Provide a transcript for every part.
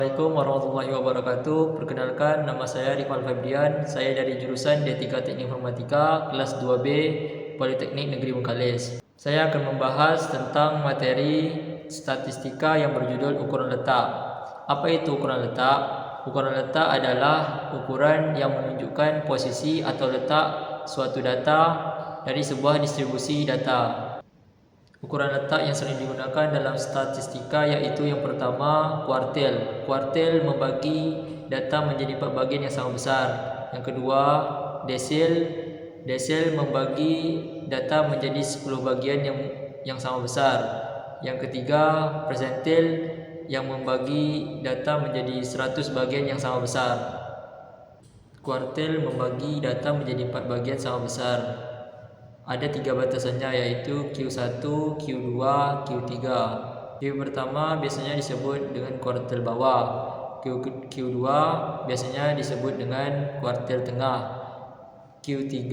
Assalamualaikum warahmatullahi wabarakatuh. Perkenalkan, nama saya Rifal Febrian. Saya dari jurusan D3 Teknik Informatika kelas 2B Politeknik Negeri Bengkalis. Saya akan membahas tentang materi statistika yang berjudul ukuran letak. Apa itu ukuran letak? Ukuran letak adalah ukuran yang menunjukkan posisi atau letak suatu data dari sebuah distribusi data. Ukuran letak yang sering digunakan dalam statistika yaitu yang pertama kuartil. Kuartil membagi data menjadi 4 bagian yang sama besar. Yang kedua desil. Desil membagi data menjadi 10 bagian yang sama besar. Yang ketiga persentil yang membagi data menjadi 100 bagian yang sama besar. Kuartil membagi data menjadi 4 bagian sama besar. Ada 3 batasannya yaitu Q1, Q2, Q3. Q pertama biasanya disebut dengan kuartil bawah. Q2 biasanya disebut dengan kuartil tengah. Q3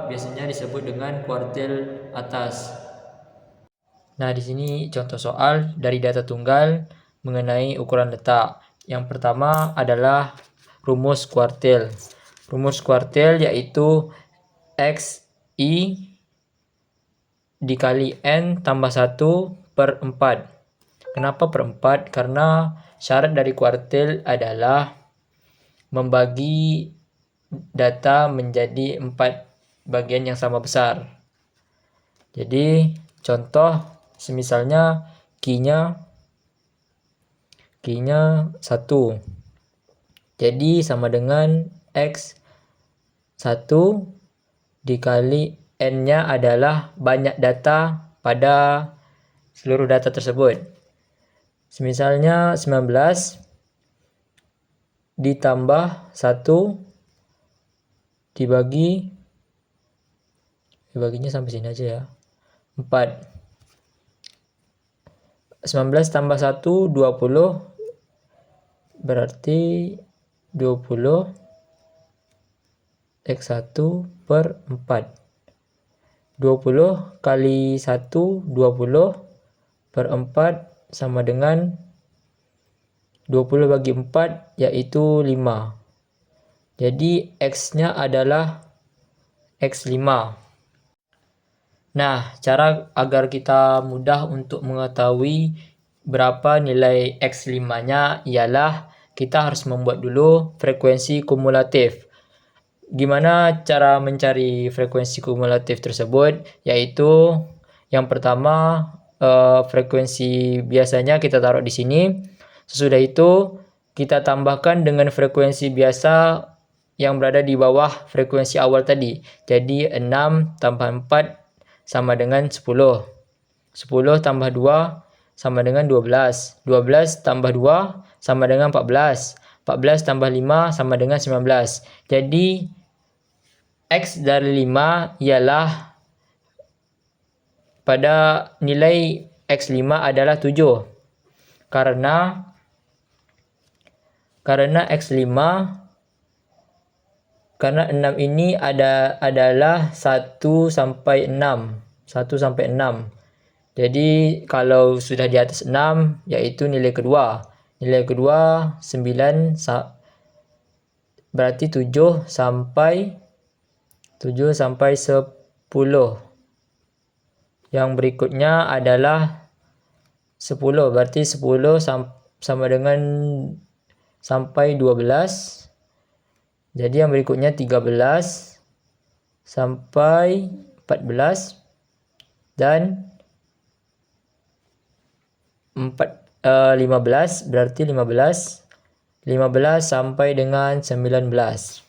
biasanya disebut dengan kuartil atas. Nah, di sini contoh soal dari data tunggal mengenai ukuran letak. Yang pertama adalah rumus kuartil. Rumus kuartil yaitu XI dikali N tambah 1/4. Kenapa per 4? Karena syarat dari kuartil adalah membagi data menjadi 4 bagian yang sama besar. Jadi contoh semisalnya Q-nya 1. Jadi sama dengan X1 dikali N-nya adalah banyak data pada seluruh data tersebut. Misalnya 19 ditambah 1 dibaginya sampai sini aja ya. 4. 19 tambah 1 20 berarti 20 X1 per 4. 20 kali 1 20 per 4 sama dengan 20 bagi 4 yaitu 5. Jadi X-nya adalah X5. Nah, cara agar kita mudah untuk mengetahui berapa nilai X5-nya ialah kita harus membuat dulu frekuensi kumulatif. Gimana cara mencari frekuensi kumulatif tersebut? Yaitu yang pertama frekuensi biasanya kita taruh di sini. Sesudah itu kita tambahkan dengan frekuensi biasa yang berada di bawah frekuensi awal tadi. Jadi 6 tambah 4 sama dengan 10. 10 tambah 2 sama dengan 12. 12 tambah 2 sama dengan 14. 14 tambah 5 sama dengan 19. Jadi X dari 5 ialah pada nilai X5 adalah 7. Karena X5 karena 6 ini adalah 1 sampai 6. 1 sampai 6. Jadi kalau sudah di atas 6 yaitu nilai kedua. Nilai kedua 9 berarti 7 sampai 10. Yang berikutnya adalah 10. Berarti 10 sama dengan sampai 12. Jadi yang berikutnya 13 sampai 14 dan 15 berarti 15 sampai dengan 19.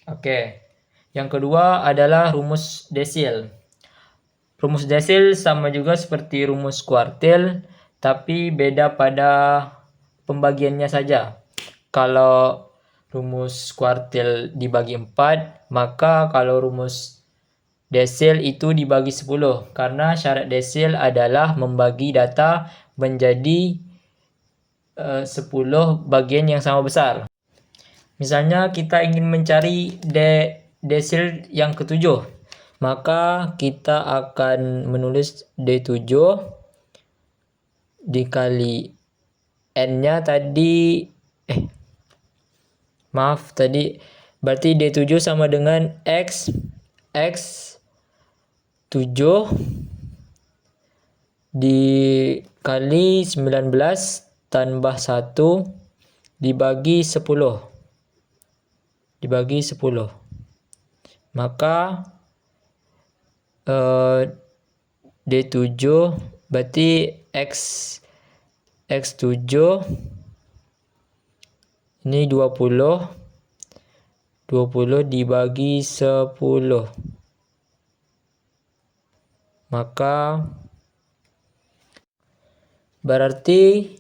Oke. Yang kedua adalah rumus desil. Rumus desil sama juga seperti rumus kuartil, tapi beda pada pembagiannya saja. Kalau rumus kuartil dibagi 4, maka kalau rumus desil itu dibagi 10. Karena syarat desil adalah membagi data menjadi 10 bagian yang sama besar. Misalnya kita ingin mencari desil yang ketujuh, maka kita akan menulis D7 dikali N-nya tadi maaf tadi, berarti D7 sama dengan X 7 dikali 19 tambah 1 dibagi 10. Maka D7 berarti X7 ini 20 dibagi 10. Maka berarti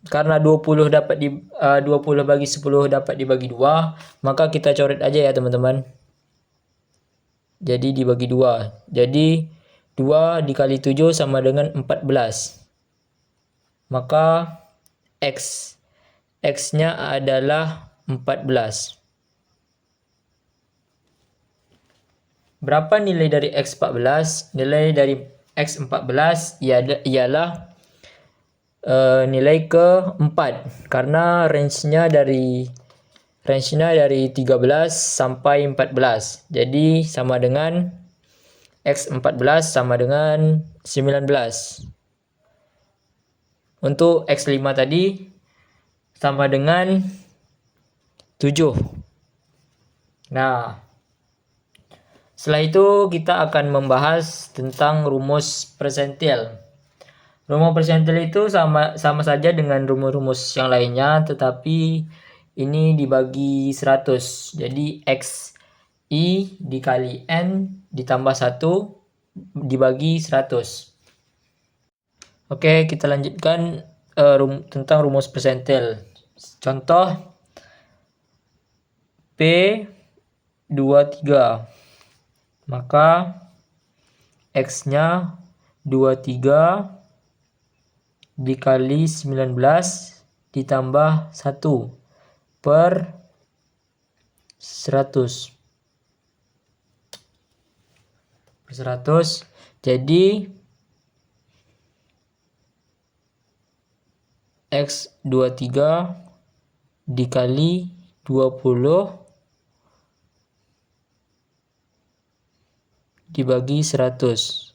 karena 20 bagi 10 dapat dibagi 2, maka kita coret aja ya teman-teman. Jadi dibagi 2. Jadi 2 dikali 7 sama dengan 14. Maka X-nya adalah 14. Berapa nilai dari X14? Nilai dari X14 ialah nilai ke-4, karena range-nya dari 13 sampai 14. Jadi sama dengan X14 sama dengan 19. Untuk X5 tadi sama dengan 7. Nah, setelah itu kita akan membahas tentang rumus persentil. Rumus persentil itu sama saja dengan rumus-rumus yang lainnya, tetapi ini dibagi 100. Jadi XI dikali N ditambah 1 dibagi 100. Oke, kita lanjutkan tentang rumus persentil. Contoh P23. Maka X-nya 23 dikali 19 ditambah 1 per 100. Jadi X23 dikali 20 dibagi 100.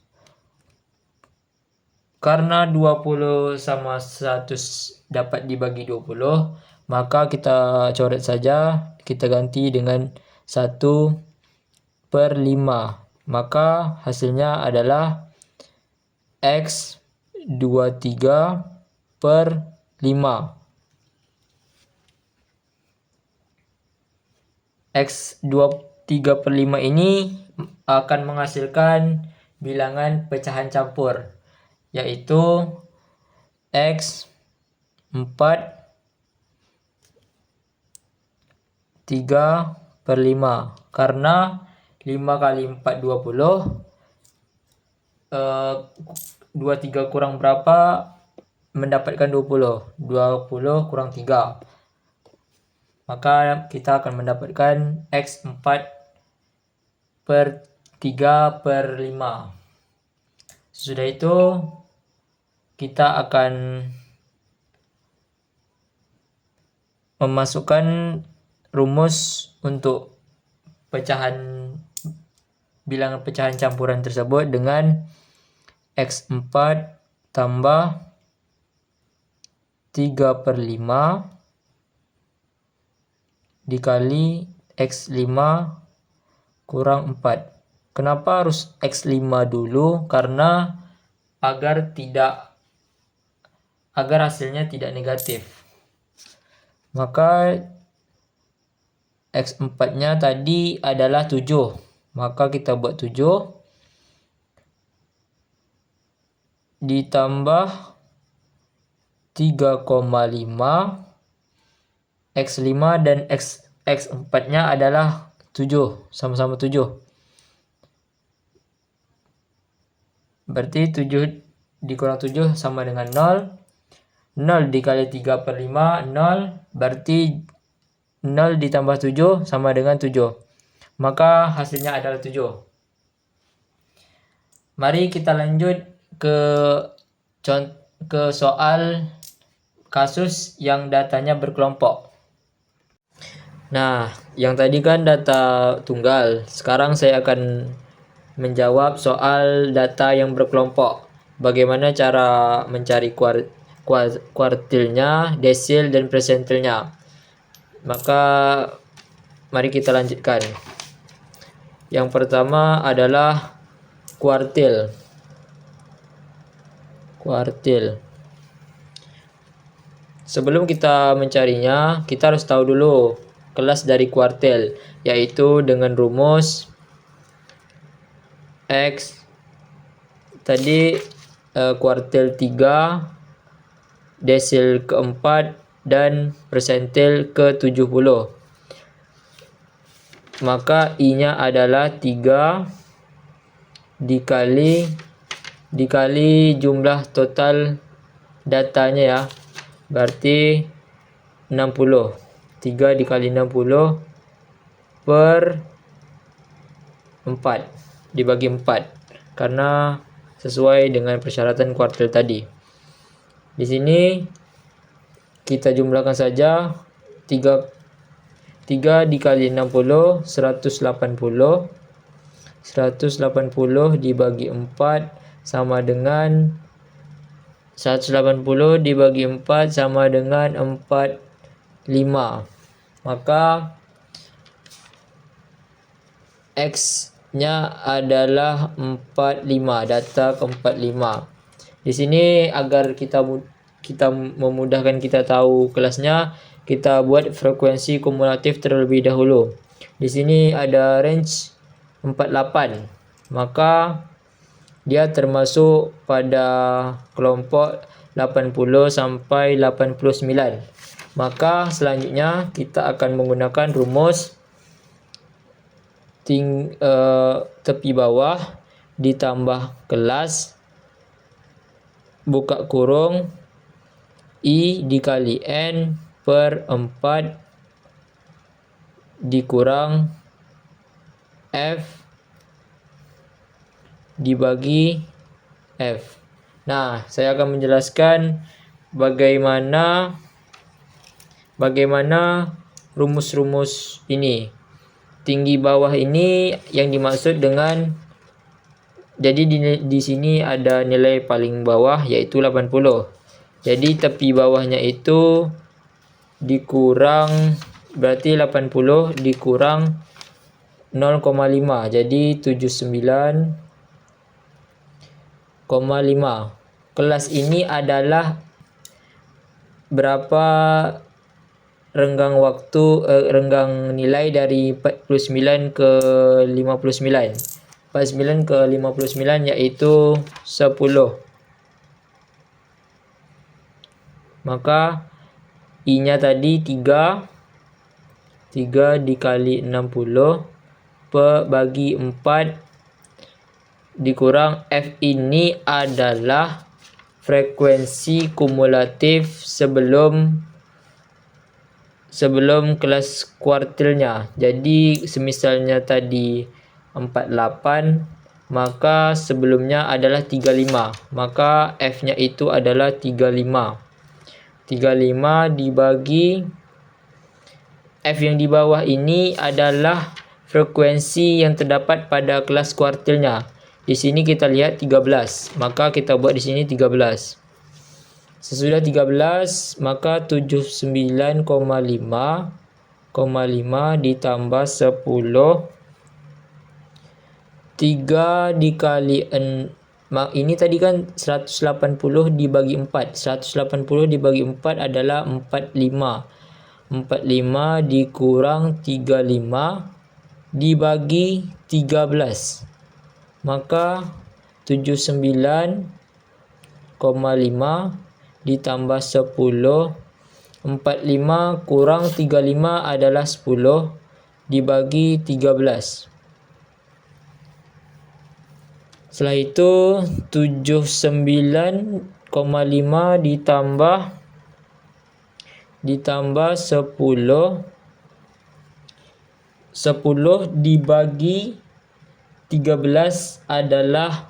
Karena 20 sama 100 dapat dibagi 20, maka kita coret saja, kita ganti dengan 1 per 5. Maka hasilnya adalah X23 per 5. X23 per 5 ini akan menghasilkan bilangan pecahan campur, yaitu X4 3 per 5. Karena 5 kali 4 20. 23 kurang berapa? Mendapatkan 20. 20 kurang 3. Maka kita akan mendapatkan X4 per 3 per 5. Sesudah itu kita akan memasukkan rumus untuk bilangan pecahan campuran tersebut dengan X4 tambah 3 per 5 dikali X5 kurang 4. Kenapa harus X5 dulu? Karena agar hasilnya tidak negatif. Maka X4-nya tadi adalah 7. Maka kita buat 7 ditambah 3,5. X5 dan X4-nya adalah 7, sama-sama 7. Berarti 7 dikurang 7 sama dengan 0. 0 dikali 3 per 5, 0. Berarti 0 ditambah 7 sama dengan 7. Maka hasilnya adalah 7. Mari kita lanjut ke ke soal kasus yang datanya berkelompok. Nah, yang tadi kan data tunggal. Sekarang saya akan menjawab soal data yang berkelompok. Bagaimana cara mencari kuartilnya, desil, dan persentilnya. Maka mari kita lanjutkan. Yang pertama adalah kuartil. Sebelum kita mencarinya, kita harus tahu dulu kelas dari kuartil, yaitu dengan rumus X tadi kuartil 3, desil ke-4, dan persentil ke-70. Maka I-nya adalah 3 dikali jumlah total datanya ya. Berarti 60. 3 dikali 60 per 4 dibagi 4. Karena sesuai dengan persyaratan kuartil tadi. Di sini kita jumlahkan saja 3 dikali 60 180. 180 dibagi 4 sama dengan 180 dibagi 4 sama dengan 45. Maka X-nya adalah 45, data ke-45. Di sini agar kita memudahkan kita tahu kelasnya, kita buat frekuensi kumulatif terlebih dahulu. Di sini ada range 48. Maka dia termasuk pada kelompok 80 sampai 89. Maka selanjutnya kita akan menggunakan rumus tepi bawah ditambah kelas buka kurung I dikali N per 4 dikurang F dibagi F. Nah, saya akan menjelaskan bagaimana rumus-rumus ini. Tinggi bawah ini yang dimaksud dengan, jadi di sini ada nilai paling bawah yaitu 80. Jadi tepi bawahnya itu dikurang, berarti 80 dikurang 0,5 jadi 79,5. Kelas ini adalah berapa renggang nilai dari 49 ke 59. 49 ke 59 yaitu 10. Maka I-nya tadi 3 dikali 60 bagi 4 dikurang F ini adalah frekuensi kumulatif sebelum kelas kuartilnya. Jadi semisalnya tadi 48, maka sebelumnya adalah 35. Maka F-nya itu adalah 35. 35 dibagi F yang di bawah ini adalah frekuensi yang terdapat pada kelas kuartilnya. Di sini kita lihat 13, maka kita buat di sini 13. Sesudah 13, maka 79,5 ditambah 10. 3 dikali ini tadi kan 180 dibagi 4. 180 dibagi 4 adalah 45. 45 dikurang 35 dibagi 13. Maka 79,5 ditambah 10. 45 kurang 35 adalah 10 dibagi 13. Setelah itu 79,5 ditambah 10. 10 dibagi 13 adalah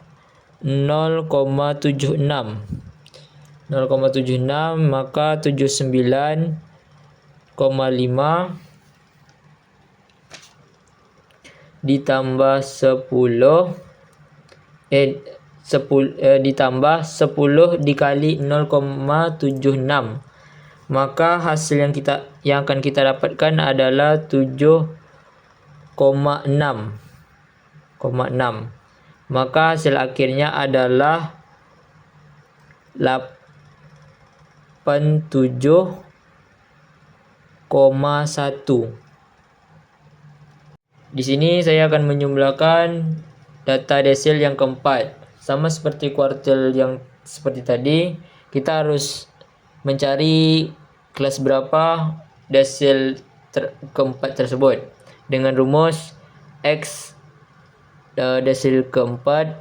0,76. 0,76, maka 79,5 ditambah 10 ditambah 10 dikali 0,76, maka hasil yang akan kita dapatkan adalah 7,6. Maka hasil akhirnya adalah 87,1. Di sini saya akan menjumlahkan data desil yang keempat. Sama seperti kuartil yang seperti tadi, kita harus mencari kelas berapa desil keempat tersebut dengan rumus X desil keempat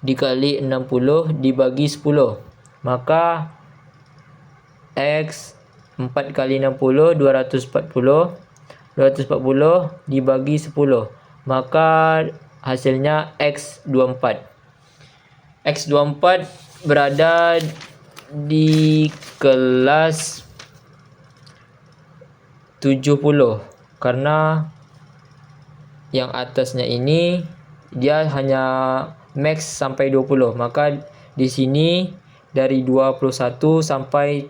dikali 60 dibagi 10. Maka X 4 kali 60 240 dibagi 10, maka hasilnya X24. X24 berada di kelas 70 karena yang atasnya ini dia hanya max sampai 20, maka di sini dari 21 sampai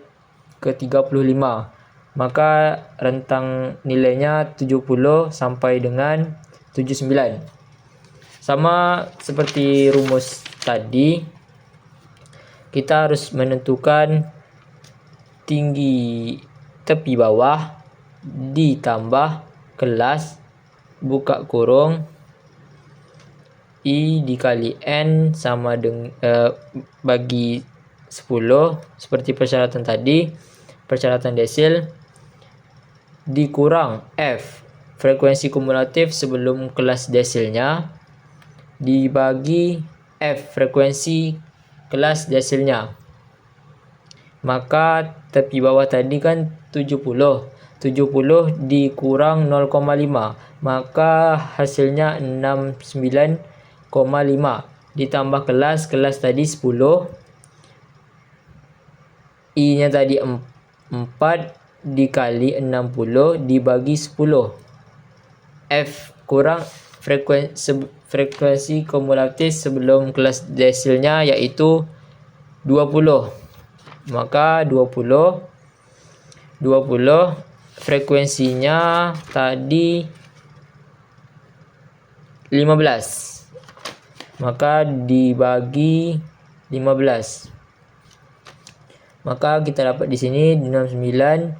ke 35, maka rentang nilainya 70 sampai dengan 79. Sama seperti rumus tadi, kita harus menentukan tinggi tepi bawah ditambah kelas buka kurung I dikali N sama dengan bagi 10 seperti persyaratan tadi, persyaratan desil, dikurang F frekuensi kumulatif sebelum kelas desilnya dibagi F frekuensi kelas desilnya. Maka tepi bawah tadi kan 70 dikurang 0,5, maka hasilnya 69,5 ditambah kelas tadi 10, I nya tadi 4 dikali 60 dibagi 10, F kurang frekuensi kumulatif sebelum kelas desilnya yaitu 20, maka 20 frekuensinya tadi 15, maka dibagi 15, maka kita dapat di sini 69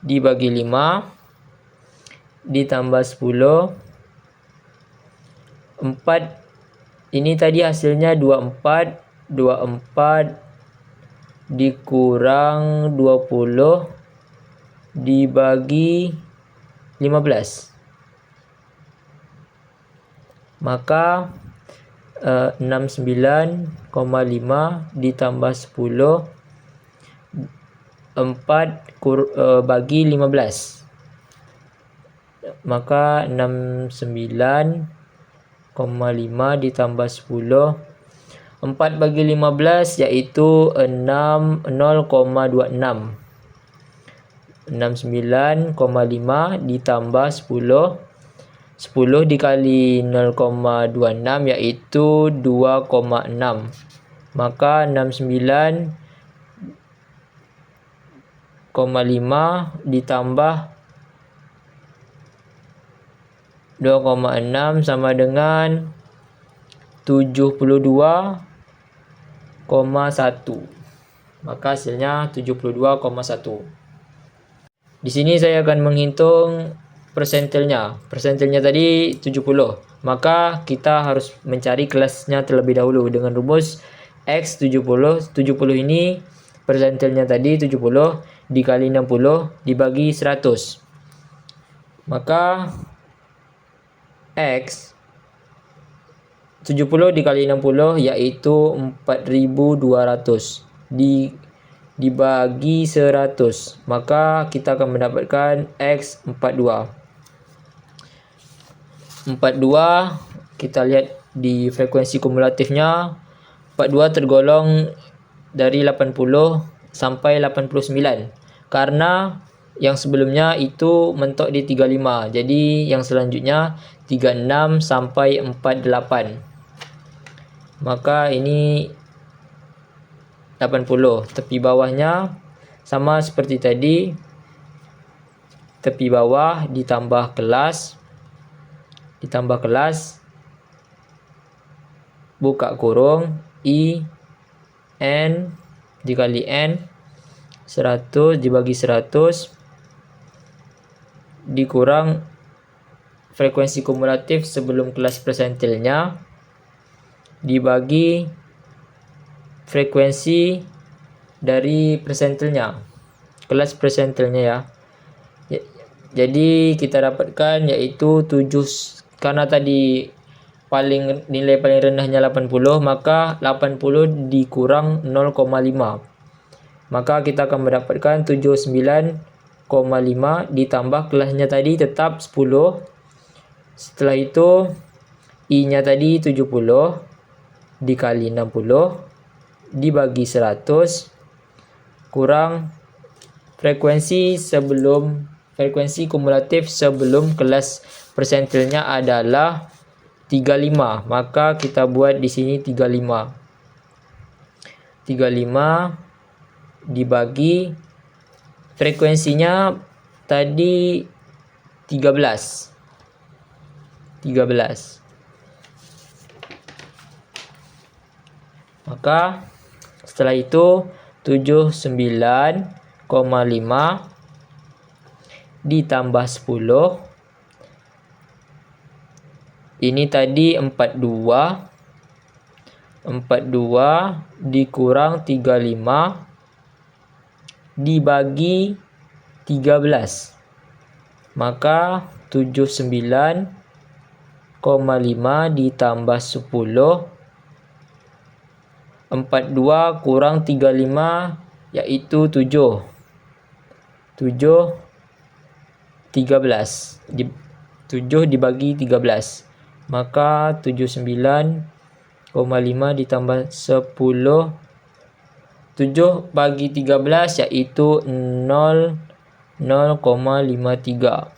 dibagi 5 ditambah 10, 4 ini tadi hasilnya 24 dikurang 20 dibagi 15, maka 69,5 ditambah 10 4 bagi 15, maka 69,5 ditambah 10 4 bagi 15 yaitu 0,26. 69,5 ditambah 10 dikali 0,26 yaitu 2,6, maka 69,5 ditambah 2,6 sama dengan 72,1, maka hasilnya 72,1. Di sini saya akan menghitung persentilnya. Persentilnya tadi 70, maka kita harus mencari kelasnya terlebih dahulu dengan rumus X 70. 70 ini persentilnya tadi 70 dikali 60 dibagi 100, maka X 70 dikali 60 yaitu 4200 dibagi 100, maka kita akan mendapatkan X 42. Kita lihat di frekuensi kumulatifnya, 42 tergolong dari 80 sampai 89. Karena yang sebelumnya itu mentok di 35. Jadi yang selanjutnya 36 sampai 48. Maka ini 80. Tepi bawahnya sama seperti tadi. Tepi bawah ditambah kelas, buka kurung, I N dikali N 100 dibagi 100 dikurang frekuensi kumulatif sebelum kelas persentilnya dibagi frekuensi dari persentilnya, kelas persentilnya ya. Jadi kita dapatkan yaitu 7, karena tadi nilai paling rendahnya 80, maka 80 dikurang 0,5. Maka kita akan mendapatkan 79,5 ditambah kelasnya tadi tetap 10. Setelah itu I-nya tadi 70 dikali 60 dibagi 100 kurang frekuensi kumulatif sebelum kelas persentilnya adalah 35. Maka kita buat di sini 35 dibagi frekuensinya tadi 13. Maka setelah itu 79,5 ditambah 10. Ini tadi 42 dikurang 35 dibagi 13. Maka 79,5 ditambah 10. 42 kurang 35 yaitu 7. 13 dibagi 13. Maka 79,5 ditambah 10. 7 bagi 13 yaitu 0,53.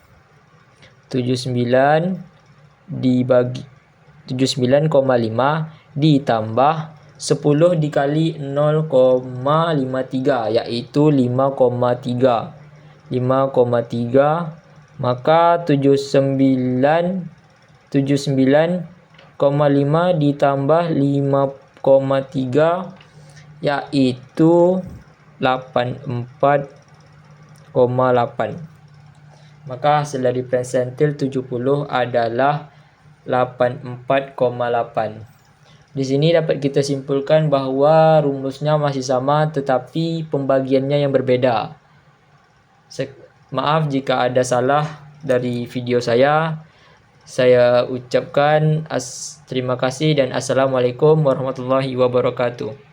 79,5 ditambah 10 dikali 0,53 yaitu 5,3. Maka 79,5 ditambah 5,3 yaitu 84,8. Maka hasil dari persentil 70 adalah 84,8. Di sini dapat kita simpulkan bahwa rumusnya masih sama tetapi pembagiannya yang berbeda. Maaf jika ada salah dari video saya. Saya ucapkan terima kasih dan assalamualaikum warahmatullahi wabarakatuh.